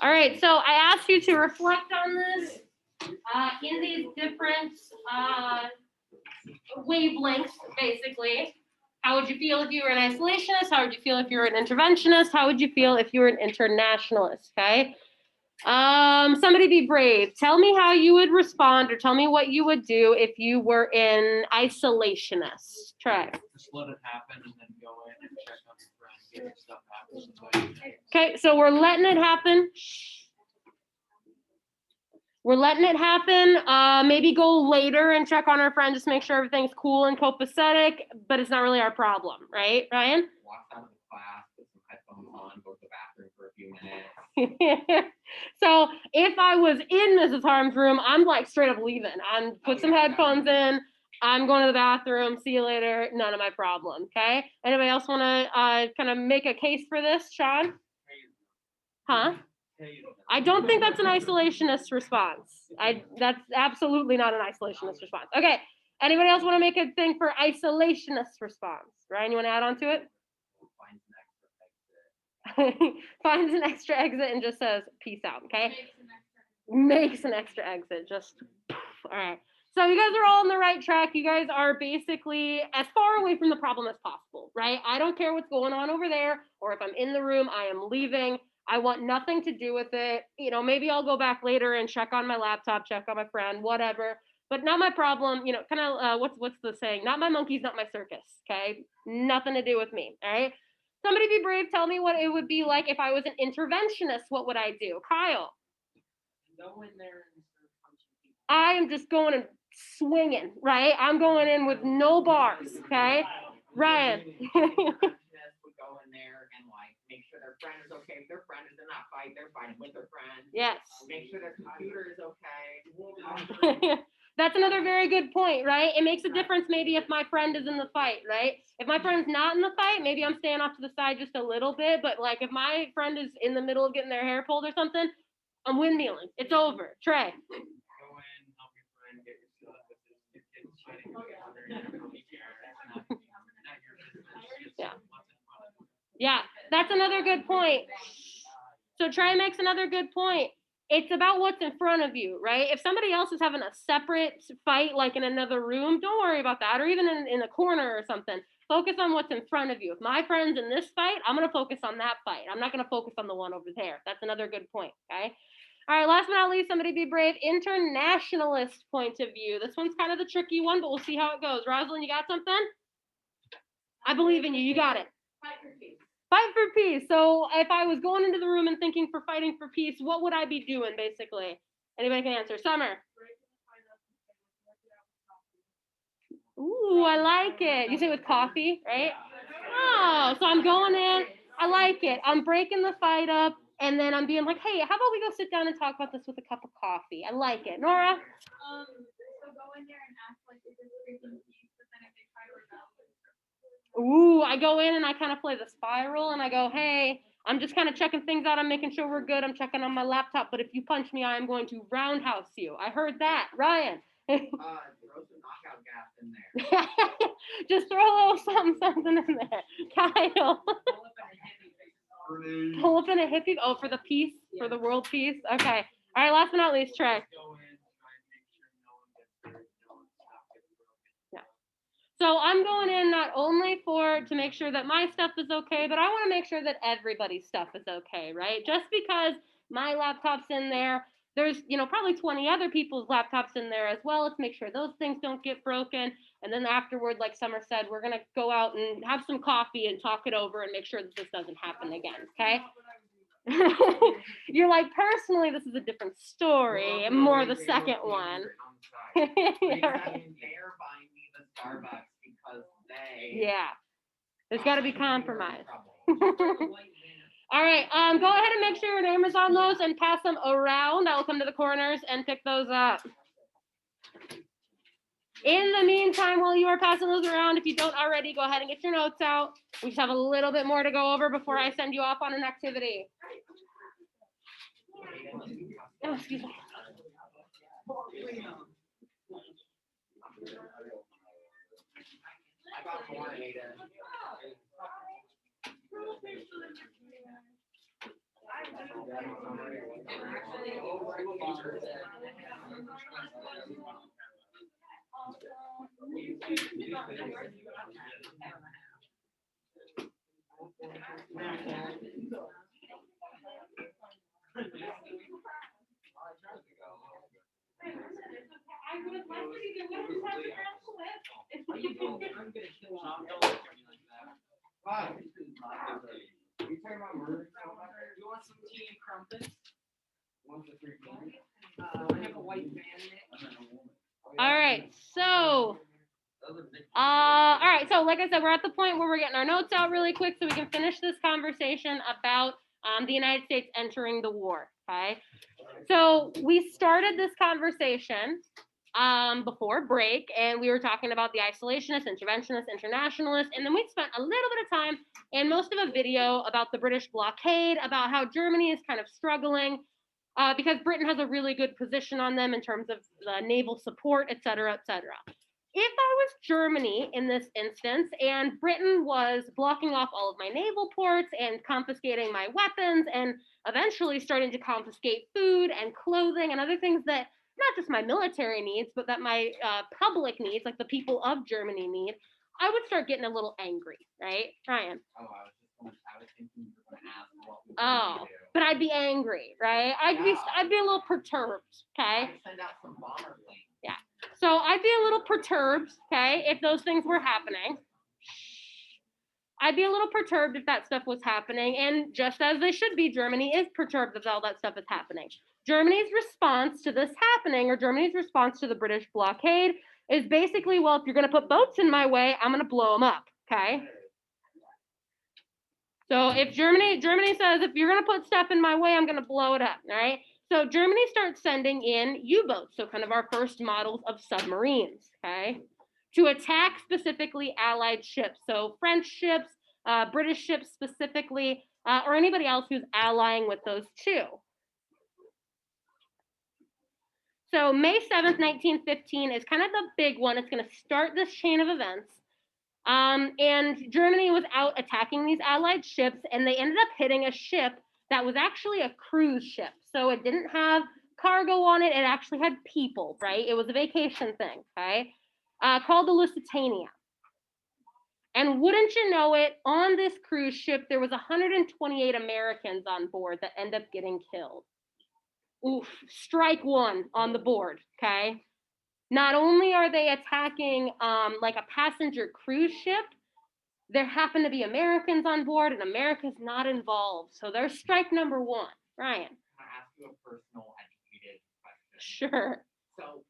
All right, so I asked you to reflect on this in these different wavelengths, basically. How would you feel if you were an isolationist? How would you feel if you were an interventionist? How would you feel if you were an internationalist, okay? Somebody be brave. Tell me how you would respond, or tell me what you would do if you were an isolationist. Try. Just let it happen and then go in and check on your friend, get your stuff after. Okay, so we're letting it happen. We're letting it happen. Maybe go later and check on our friend, just make sure everything's cool and copacetic, but it's not really our problem, right, Ryan? Walk out of the class, put some headphones on, go to the bathroom for a few minutes. So if I was in Mrs. Harm's room, I'm like straight up leaving. I'm put some headphones in. I'm going to the bathroom. See you later. None of my problem. Okay. Anybody else want to kind of make a case for this, Sean? Huh? I don't think that's an isolationist response. That's absolutely not an isolationist response. Okay. Anybody else want to make a thing for isolationist response? Ryan, you want to add on to it? Finds an extra exit and just says peace out. Okay. Makes an extra exit. Just all right. So you guys are all on the right track. You guys are basically as far away from the problem as possible, right? I don't care what's going on over there, or if I'm in the room, I am leaving. I want nothing to do with it. You know, maybe I'll go back later and check on my laptop, check on my friend, whatever. But not my problem. You know, kind of what's the saying? Not my monkeys, not my circus. Okay, nothing to do with me. All right. Somebody be brave. Tell me what it would be like if I was an interventionist. What would I do, Kyle? Go in there and start punching people. I am just going and swinging, right? I'm going in with no bars, okay? Ryan. would go in there and like make sure their friend is okay. If their friend is in that fight, they're fighting with their friend. Yes. Make sure their computer is okay. That's another very good point, right? It makes a difference maybe if my friend is in the fight, right? If my friend's not in the fight, maybe I'm staying off to the side just a little bit, but like if my friend is in the middle of getting their hair pulled or something, I'm windmilling. It's over. Trey. Go in, help your friend get your stuff. If it's fighting with each other, yeah. Yeah, that's another good point. So Trey makes another good point. It's about what's in front of you, right? If somebody else is having a separate fight, like in another room, don't worry about that, or even in a corner or something. Focus on what's in front of you. If my friend's in this fight, I'm going to focus on that fight. I'm not going to focus on the one over there. That's another good point, okay? All right, last but not least, somebody be brave. Internationalist point of view. This one's kind of the tricky one, but we'll see how it goes. Rosalind, you got something? I believe in you. You got it. Fight for peace. Fight for peace. So if I was going into the room and thinking for fighting for peace, what would I be doing, basically? Anybody can answer. Summer. Ooh, I like it. You say with coffee, right? Oh, so I'm going in. I like it. I'm breaking the fight up, and then I'm being like, hey, how about we go sit down and talk about this with a cup of coffee? I like it. Nora? So go in there and act like you're just freaking peace, but then if they try to rebel. Ooh, I go in and I kind of play the spiral, and I go, hey, I'm just kind of checking things out. I'm making sure we're good. I'm checking on my laptop, but if you punch me, I am going to roundhouse you. I heard that. Ryan? Throw some knockout gas in there. Just throw a little something in there. Kyle. Pull up in a hippie. Oh, for the peace, for the world peace. Okay. All right, last but not least, Trey. Yeah. So I'm going in not only to make sure that my stuff is okay, but I want to make sure that everybody's stuff is okay, right? Just because my laptop's in there, there's, probably 20 other people's laptops in there as well. Let's make sure those things don't get broken. And then afterward, like Summer said, we're going to go out and have some coffee and talk it over and make sure that this doesn't happen again, okay? You're like, personally, this is a different story. And more the second one. They're buying me the Starbucks because they... Yeah. There's got to be compromise. All right, go ahead and make sure your name is on those and pass them around. I'll come to the corners and pick those up. In the meantime, while you are passing those around, if you don't already, go ahead and get your notes out. We just have a little bit more to go over before I send you off on an activity. Oh, excuse me. I got more, Aiden. I would like to be the one who has a real clip. I'm gonna kill Sean. Don't look at me like that. Wow. You talking about murder? You want some tea and crumpets? 1 to 3 points. I have a white man. All right, so, all right, so like I said, we're at the point where we're getting our notes out really quick so we can finish this conversation about the United States entering the war, okay? So we started this conversation before break, and we were talking about the isolationists, interventionists, internationalists, and then we spent a little bit of time in most of a video about the British blockade, about how Germany is kind of struggling because Britain has a really good position on them in terms of the naval support, et cetera, et cetera. If I was Germany in this instance and Britain was blocking off all of my naval ports and confiscating my weapons and eventually starting to confiscate food and clothing and other things that not just my military needs, but that my public needs, like the people of Germany need, I would start getting a little angry, right, Ryan? Oh, I was thinking you were gonna ask what we Oh, do. but I'd be angry, right? I'd be a little perturbed, okay? I'd send out some bomber planes. Yeah. So I'd be a little perturbed, okay, if those things were happening. I'd be a little perturbed if that stuff was happening, and just as they should be, Germany is perturbed if all that stuff is happening. Germany's response to this happening, or Germany's response to the British blockade, is basically, well, if you're going to put boats in my way, I'm going to blow them up, okay? So if Germany says, if you're going to put stuff in my way, I'm going to blow it up, all right? So Germany starts sending in U-boats, so kind of our first models of submarines, okay, to attack specifically Allied ships. So French ships, British ships specifically, or anybody else who's allying with those two. So May 7th, 1915 is kind of the big one. It's going to start this chain of events. And Germany was out attacking these Allied ships, and they ended up hitting a ship that was actually a cruise ship. So it didn't have cargo on it. It actually had people, right? It was a vacation thing, okay? Called the Lusitania. And wouldn't you know it, on this cruise ship, there was 128 Americans on board that end up getting killed. Oof, strike one on the board, okay? Not only are they attacking like a passenger cruise ship, there happen to be Americans on board and America's not involved. So there's strike number one. Ryan. Can I ask you a personal educated question? Sure. So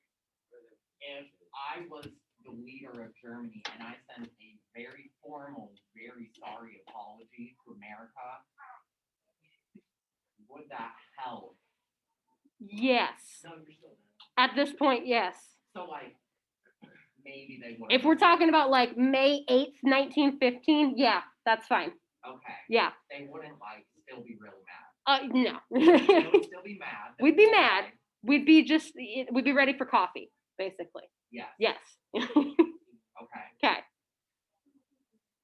if I was the leader of Germany and I sent a very formal, very sorry apology to America, would that help? Yes. No, you're still At this point, yes. So like maybe they would. If we're talking about like May 8th, 1915, yeah, that's fine. Okay. Yeah. They wouldn't like still be really mad. No. They would still be mad. We'd be mad. We'd be ready for coffee, basically. Yes. Yes. Okay. Okay.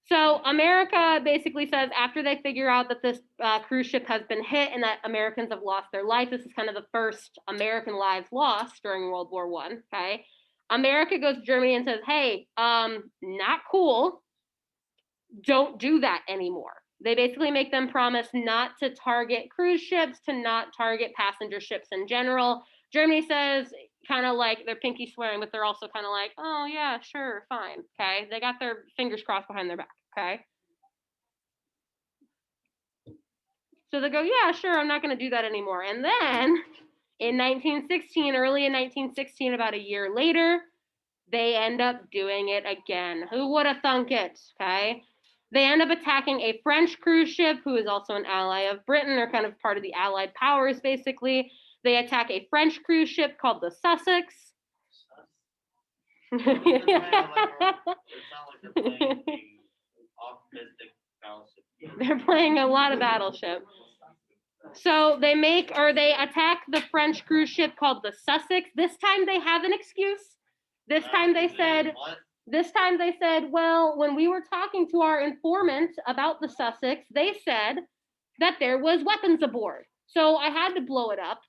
So America basically says after they figure out that this cruise ship has been hit and that Americans have lost their life, this is kind of the first American lives lost during World War I, okay? America goes to Germany and says, hey, not cool. Don't do that anymore. They basically make them promise not to target cruise ships, to not target passenger ships in general. Germany says, kind of like they're pinky swearing, but they're also kind of like, oh yeah, sure, fine, okay? They got their fingers crossed behind their back, okay? So they go, yeah, sure, I'm not gonna do that anymore. And then in 1916, early in 1916, about a year later, they end up doing it again. Who would have thunk it, okay? They end up attacking a French cruise ship who is also an ally of Britain, or kind of part of the Allied powers, basically. They attack a French cruise ship called the Sussex. It's not like they're playing the optimistic battleship. They're playing a lot of Battleship. So they attack the French cruise ship called the Sussex. This time they have an excuse. This time they said, well, when we were talking to our informant about the Sussex, they said that there was weapons aboard. So I had to blow it up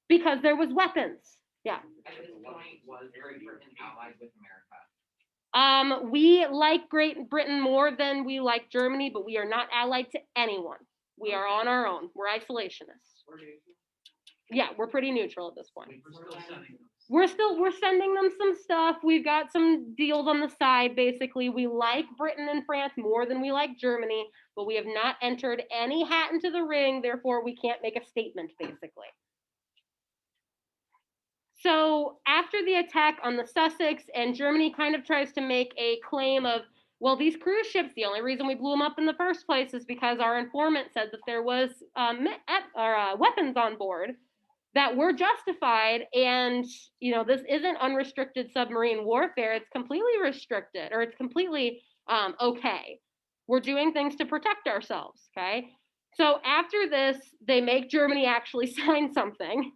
because there was weapons. Yeah. At this point, was Great Britain allied with America? We like Great Britain more than we like Germany, but we are not allied to anyone. We are on our own. We're isolationists. Yeah, we're pretty neutral at this point. We're still sending them. We're sending them some stuff. We've got some deals on the side. Basically, we like Britain and France more than we like Germany, but we have not entered any hat into the ring. Therefore, we can't make a statement. Basically. So after the attack on the Sussex, and Germany kind of tries to make a claim of, well, these cruise ships, the only reason we blew them up in the first place is because our informant said that there was weapons on board that were justified, and this isn't unrestricted submarine warfare. It's completely restricted, or it's completely okay. We're doing things to protect ourselves, okay? So after this, they make Germany actually sign something,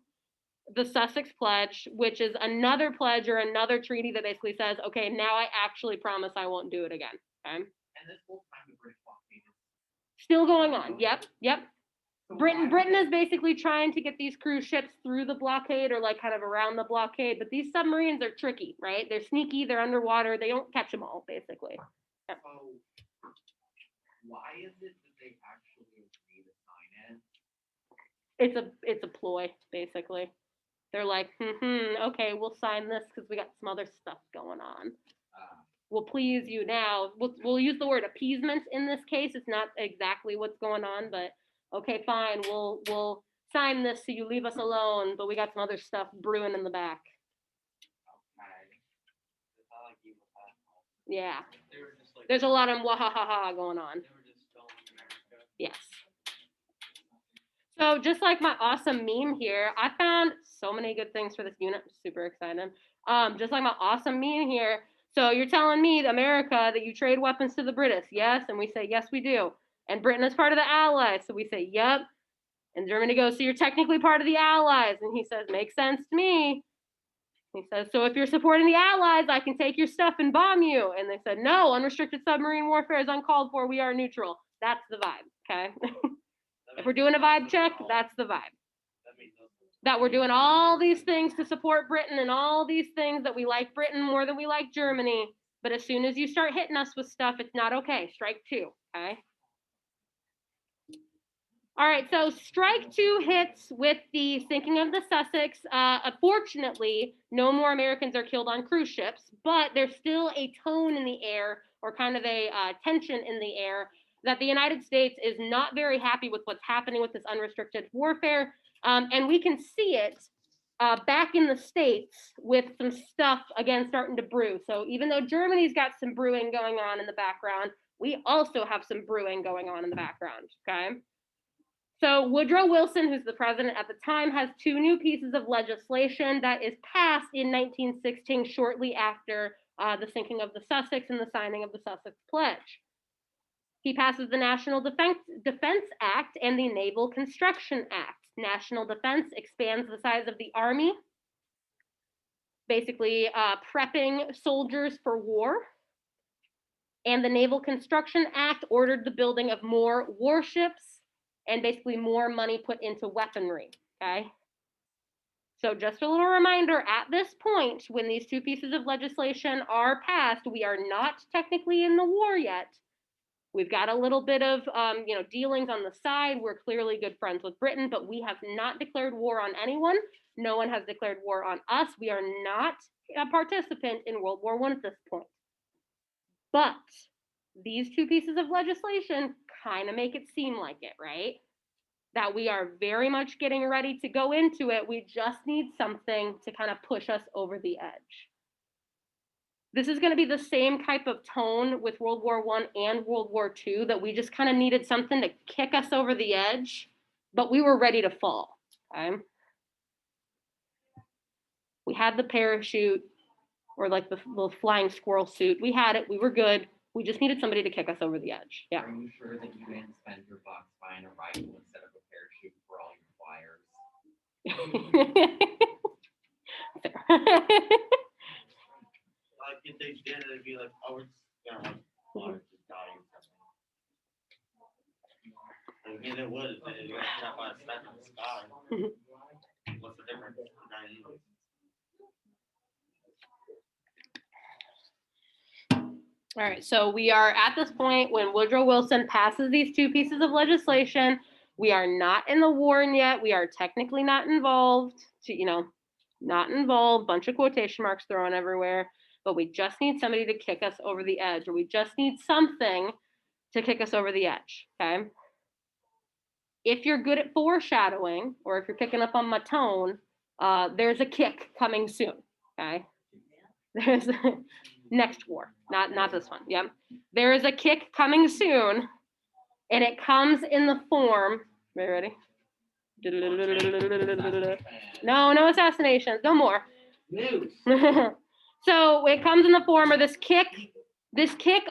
the Sussex Pledge, which is another pledge or another treaty that basically says, okay, now I actually promise I won't do it again, okay? And this whole time the British blockade is Still going on, yep. so Britain is basically trying to get these cruise ships through the blockade, or like kind of around the blockade, but these submarines are tricky, right? They're sneaky, they're underwater, they don't catch them all, basically. So why is it that they actually agree to sign it? It's a ploy, basically. They're like, okay, we'll sign this because we got some other stuff going on. We'll please you now. We'll use the word appeasement in this case. It's not exactly what's going on, but okay, fine. We'll sign this so you leave us alone, but we got some other stuff brewing in the back. Okay. It's not like evil passport. Yeah. They were just like. There's a lot of wahahaha going on. They were just telling America. Yes. So just like my awesome meme here, I found so many good things for this unit. I'm super excited. Just like my awesome meme here. So you're telling me, America, that you trade weapons to the British, yes? And we say, yes, we do. And Britain is part of the Allies, so we say, yep. And Germany goes, so you're technically part of the Allies. And he says, makes sense to me. He says, so if you're supporting the Allies, I can take your stuff and bomb you. And they said, no, unrestricted submarine warfare is uncalled for. We are neutral. That's the vibe, okay? If we're doing a vibe check, that's the vibe. That we're doing all these things to support Britain and all these things that we like Britain more than we like Germany. But as soon as you start hitting us with stuff, it's not okay. Strike two, okay? All right, so strike two hits with the sinking of the Sussex. Unfortunately, no more Americans are killed on cruise ships, but there's still a tone in the air, or kind of a tension in the air, that the United States is not very happy with what's happening with this unrestricted warfare. And we can see it back in the States with some stuff, again, starting to brew. So even though Germany's got some brewing going on in the background, we also have some brewing going on in the background, okay? So Woodrow Wilson, who's the president at the time, has two new pieces of legislation that is passed in 1916, shortly after the sinking of the Sussex and the signing of the Sussex Pledge. He passes the National Defense Act and the Naval Construction Act. National defense expands the size of the Army, basically prepping soldiers for war. And the Naval Construction Act ordered the building of more warships and basically more money put into weaponry, okay? So just a little reminder, at this point, when these two pieces of legislation are passed, we are not technically in the war yet. We've got a little bit of, dealings on the side. We're clearly good friends with Britain, but we have not declared war on anyone. No one has declared war on us. We are not a participant in World War I at this point. But these two pieces of legislation kind of make it seem like it, right? That we are very much getting ready to go into it. We just need something to kind of push us over the edge. This is going to be the same type of tone with World War I and World War II, that we just kind of needed something to kick us over the edge, but we were ready to fall, okay? We had the parachute, or like the little flying squirrel suit. We had it, we were good. We just needed somebody to kick us over the edge, yeah. Are you sure that you didn't spend your bucks buying a rifle instead of a parachute for all your flyers? Like if they did, it'd be like, oh, it's water just dying. Like, and it would, and you have to have a spectrum. What's the difference? All right, so we are at this point when Woodrow Wilson passes these two pieces of legislation. We are not in the war yet. We are technically not involved. Not involved. Bunch of quotation marks thrown everywhere. But we just need somebody to kick us over the edge, or we just need something to kick us over the edge. Okay. If you're good at foreshadowing, or if you're picking up on my tone, there's a kick coming soon. Okay. There's next war, not this one. Yep. There is a kick coming soon, and it comes in the form. Are you ready? No assassinations, no more. News. So it comes in the form of this kick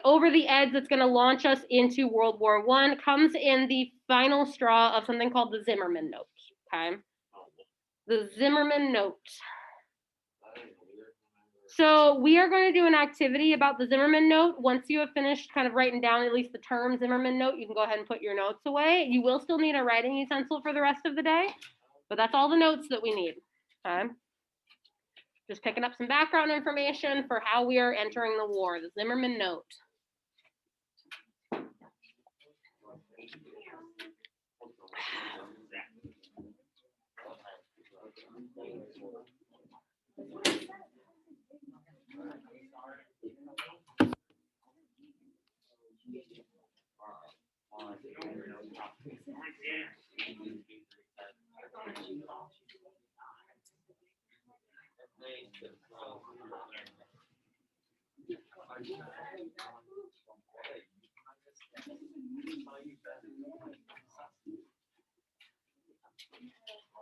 over the edge that's going to launch us into World War I. Comes in the final straw of something called the Zimmerman Note. Okay, the Zimmerman Note. So we are going to do an activity about the Zimmerman Note. Once you have finished kind of writing down at least the term Zimmerman Note, you can go ahead and put your notes away. You will still need a writing utensil for the rest of the day, but that's all the notes that we need. Okay. Just picking up some background information for how we are entering the war, the Zimmerman Note.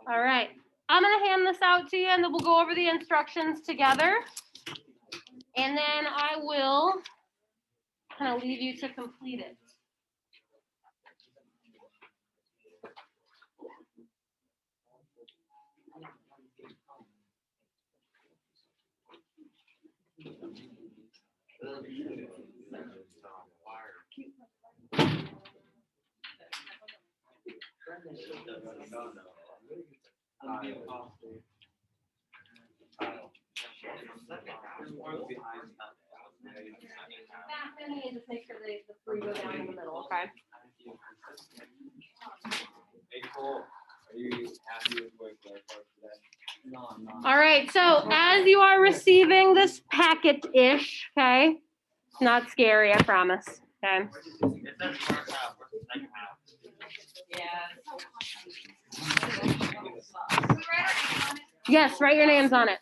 All right, I'm going to hand this out to you, and then we'll go over the instructions together. And then I will kind of leave you to complete it. And just make sure the three go down in the middle, okay? Hey, Cole, are you happy with what I posted today? No, I'm not. All right, so as you are receiving this packet-ish, okay? It's not scary, I promise, okay? It says first half, where's the second half? Yes, write your names on it.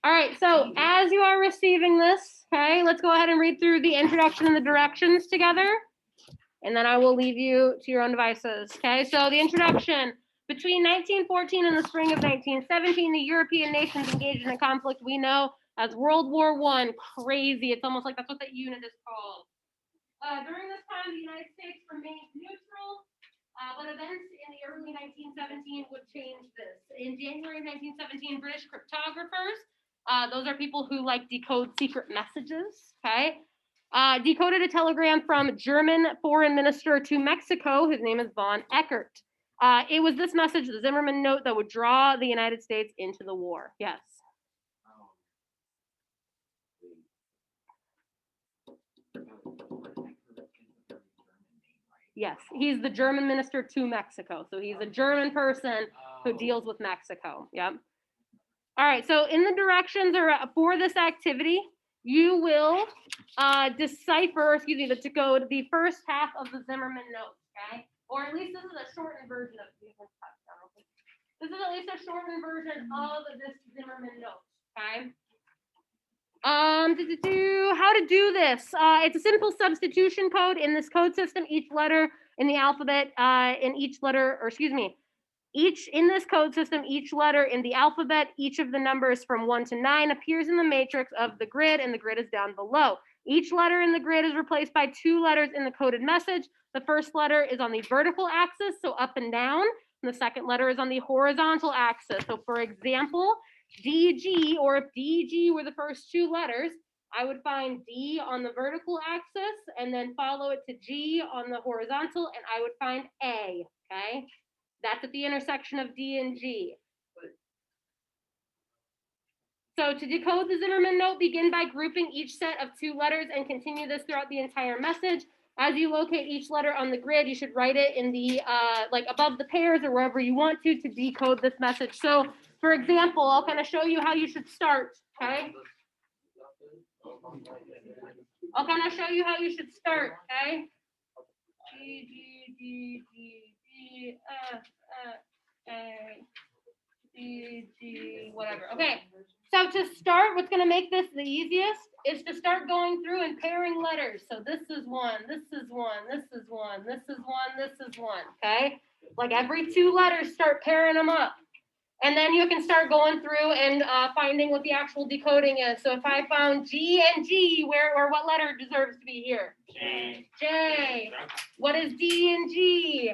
All right, so as you are receiving this, okay, let's go ahead and read through the introduction and the directions together, and then I will leave you to your own devices, okay? So the introduction. Between 1914 and the spring of 1917, the European nations engaged in a conflict we know as World War I. Crazy. It's almost like that's what that unit is called. During this time, the United States remained neutral, but events in the early 1917 would change this. In January of 1917, British cryptographers, those are people who like decode secret messages, okay? Decoded a telegram from German foreign minister to Mexico. His name is von Eckert. It was this message, the Zimmerman Note, that would draw the United States into the war. Yes. Yes, he's the German minister to Mexico. So he's a German person who deals with Mexico. Yep. All right, so in the directions or for this activity, you will decipher, to decode the first half of the Zimmerman Note, okay? Or at least this is a shortened version of it. This is at least a shortened version of this Zimmerman Note, okay? How to do this? It's a simple substitution code. In this code system, each letter in the alphabet, in this code system, each letter in the alphabet, each of the numbers from 1 to 9 appears in the matrix of the grid, and the grid is down below. Each letter in the grid is replaced by 2 letters in the coded message. The first letter is on the vertical axis, so up and down, and the second letter is on the horizontal axis. So for example, DG, or if DG were the first 2 letters, I would find D on the vertical axis and then follow it to G on the horizontal, and I would find A, okay? That's at the intersection of D and G. So to decode the Zimmerman note, begin by grouping each set of 2 letters and continue this throughout the entire message. As you locate each letter on the grid, you should write it in the, like above the pairs or wherever you want to decode this message. So for example, I'll kind of show you how you should start, okay? I'll kind of show you how you should start, okay? G, G, G, G, G, A, G, G, whatever. Okay, so to start, what's gonna make this the easiest is to start going through and pairing letters. So this is one, this is one, this is one, this is one, this is one, okay? Like every 2 letters, start pairing them up. And then you can start going through and finding what the actual decoding is. So if I found G and G, where or what letter deserves to be here? J. J. What is D and G?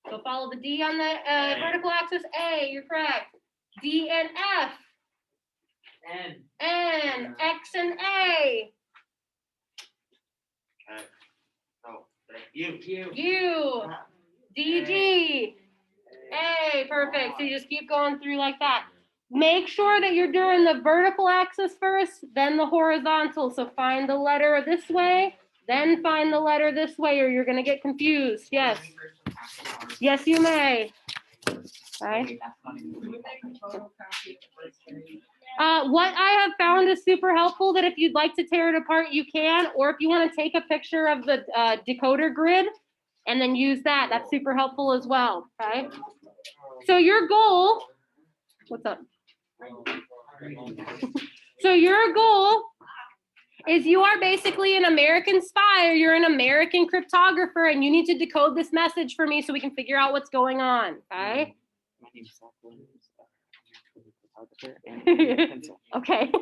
So follow the D on the vertical axis. A, you're correct. D and F. N. N. X and A. Oh, you. U. D, G. A, perfect. So you just keep going through like that. Make sure that you're doing the vertical axis first, then the horizontal. So find the letter this way, then find the letter this way, or you're going to get confused. Yes. Yes, you may. Okay. What I have found is super helpful that if you'd like to tear it apart, you can, or if you want to take a picture of the decoder grid and then use that, that's super helpful as well. Okay. So your goal, what's up? So your goal is you are basically an American spy or you're an American cryptographer and you need to decode this message for me so we can figure out what's going on, okay? My name's Zach Williams. I'm actually a photographer and a pencil. Okay.